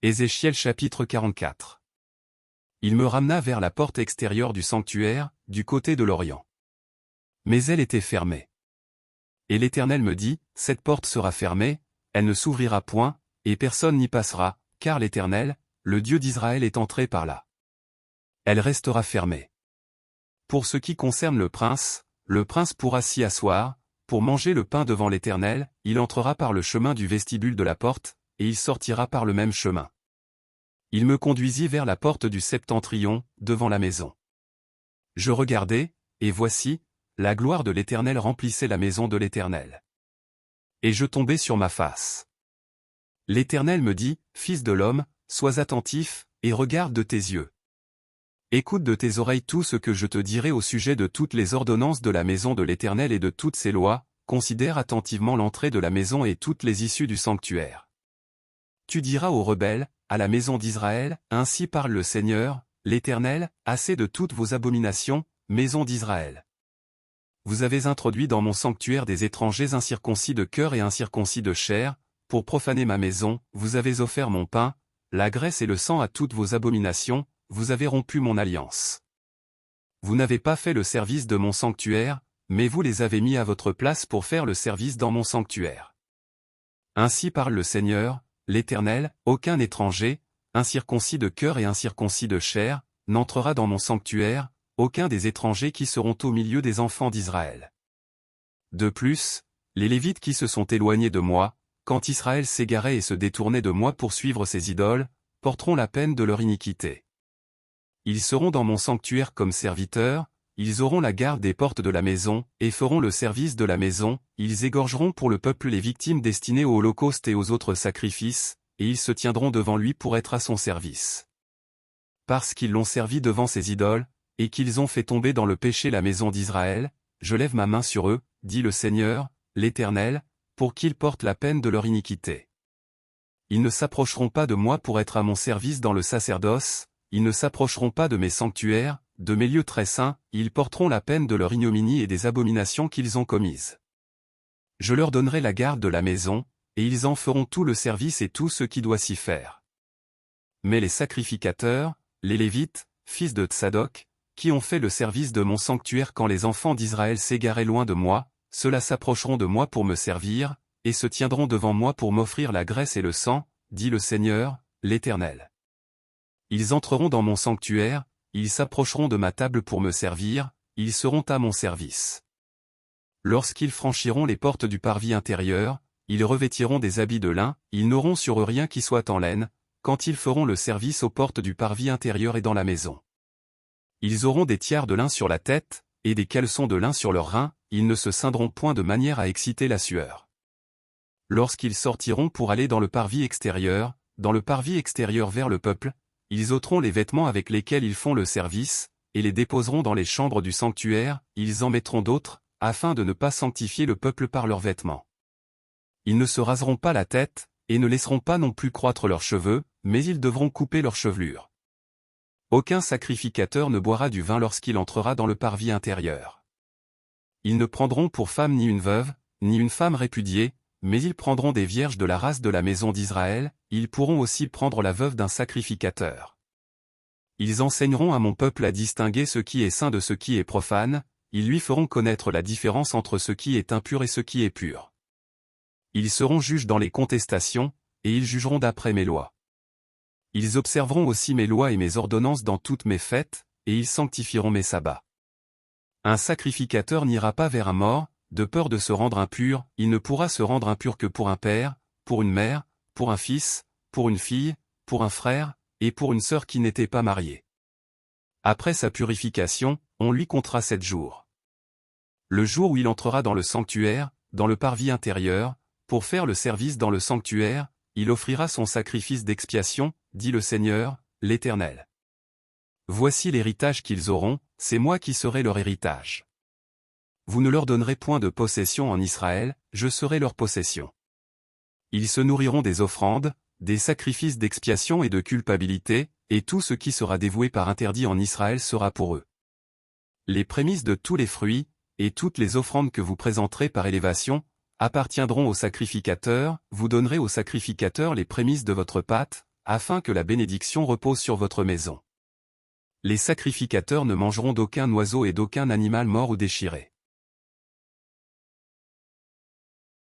Ézéchiel chapitre 44. Il me ramena vers la porte extérieure du sanctuaire, du côté de l'Orient. Mais elle était fermée. Et l'Éternel me dit, cette porte sera fermée, elle ne s'ouvrira point, et personne n'y passera, car l'Éternel, le Dieu d'Israël est entré par là. Elle restera fermée. Pour ce qui concerne le prince pourra s'y asseoir, pour manger le pain devant l'Éternel, il entrera par le chemin du vestibule de la porte, et il sortira par le même chemin. Il me conduisit vers la porte du septentrion, devant la maison. Je regardai, et voici, la gloire de l'Éternel remplissait la maison de l'Éternel. Et je tombai sur ma face. L'Éternel me dit, Fils de l'homme, sois attentif, et regarde de tes yeux. Écoute de tes oreilles tout ce que je te dirai au sujet de toutes les ordonnances de la maison de l'Éternel et de toutes ses lois, considère attentivement l'entrée de la maison et toutes les issues du sanctuaire. Tu diras aux rebelles, à la maison d'Israël, ainsi parle le Seigneur, l'Éternel, assez de toutes vos abominations, maison d'Israël. Vous avez introduit dans mon sanctuaire des étrangers incirconcis de cœur et incirconcis de chair, pour profaner ma maison, vous avez offert mon pain, la graisse et le sang à toutes vos abominations, vous avez rompu mon alliance. Vous n'avez pas fait le service de mon sanctuaire, mais vous les avez mis à votre place pour faire le service dans mon sanctuaire. Ainsi parle le Seigneur, l'Éternel, aucun étranger, incirconcis de cœur et incirconcis de chair, n'entrera dans mon sanctuaire, aucun des étrangers qui seront au milieu des enfants d'Israël. De plus, les Lévites qui se sont éloignés de moi, quand Israël s'égarait et se détournait de moi pour suivre ses idoles, porteront la peine de leur iniquité. Ils seront dans mon sanctuaire comme serviteurs, ils auront la garde des portes de la maison, et feront le service de la maison, ils égorgeront pour le peuple les victimes destinées au holocauste et aux autres sacrifices, et ils se tiendront devant lui pour être à son service. Parce qu'ils l'ont servi devant ses idoles, et qu'ils ont fait tomber dans le péché la maison d'Israël, je lève ma main sur eux, dit le Seigneur, l'Éternel, pour qu'ils portent la peine de leur iniquité. Ils ne s'approcheront pas de moi pour être à mon service dans le sacerdoce, ils ne s'approcheront pas de mes sanctuaires, de mes lieux très saints, ils porteront la peine de leur ignominie et des abominations qu'ils ont commises. Je leur donnerai la garde de la maison, et ils en feront tout le service et tout ce qui doit s'y faire. Mais les sacrificateurs, les Lévites, fils de Tsadok, qui ont fait le service de mon sanctuaire quand les enfants d'Israël s'égaraient loin de moi, ceux-là s'approcheront de moi pour me servir, et se tiendront devant moi pour m'offrir la graisse et le sang, dit le Seigneur, l'Éternel. Ils entreront dans mon sanctuaire, ils s'approcheront de ma table pour me servir, ils seront à mon service. Lorsqu'ils franchiront les portes du parvis intérieur, ils revêtiront des habits de lin, ils n'auront sur eux rien qui soit en laine, quand ils feront le service aux portes du parvis intérieur et dans la maison. Ils auront des tiares de lin sur la tête, et des caleçons de lin sur leurs reins, ils ne se ceindront point de manière à exciter la sueur. Lorsqu'ils sortiront pour aller dans le parvis extérieur vers le peuple, ils ôteront les vêtements avec lesquels ils font le service, et les déposeront dans les chambres du sanctuaire, ils en mettront d'autres, afin de ne pas sanctifier le peuple par leurs vêtements. Ils ne se raseront pas la tête, et ne laisseront pas non plus croître leurs cheveux, mais ils devront couper leurs chevelures. Aucun sacrificateur ne boira du vin lorsqu'il entrera dans le parvis intérieur. Ils ne prendront pour femme ni une veuve, ni une femme répudiée, mais ils prendront des vierges de la race de la maison d'Israël, ils pourront aussi prendre la veuve d'un sacrificateur. Ils enseigneront à mon peuple à distinguer ce qui est saint de ce qui est profane, ils lui feront connaître la différence entre ce qui est impur et ce qui est pur. Ils seront juges dans les contestations, et ils jugeront d'après mes lois. Ils observeront aussi mes lois et mes ordonnances dans toutes mes fêtes, et ils sanctifieront mes sabbats. Un sacrificateur n'ira pas vers un mort, de peur de se rendre impur, il ne pourra se rendre impur que pour un père, pour une mère, pour un fils, pour une fille, pour un frère, et pour une sœur qui n'était pas mariée. Après sa purification, on lui comptera 7 jours. Le jour où il entrera dans le sanctuaire, dans le parvis intérieur, pour faire le service dans le sanctuaire, il offrira son sacrifice d'expiation, dit le Seigneur, l'Éternel. Voici l'héritage qu'ils auront, c'est moi qui serai leur héritage. Vous ne leur donnerez point de possession en Israël, je serai leur possession. Ils se nourriront des offrandes, des sacrifices d'expiation et de culpabilité, et tout ce qui sera dévoué par interdit en Israël sera pour eux. Les prémices de tous les fruits, et toutes les offrandes que vous présenterez par élévation, appartiendront aux sacrificateurs, vous donnerez aux sacrificateurs les prémices de votre pâte, afin que la bénédiction repose sur votre maison. Les sacrificateurs ne mangeront d'aucun oiseau et d'aucun animal mort ou déchiré.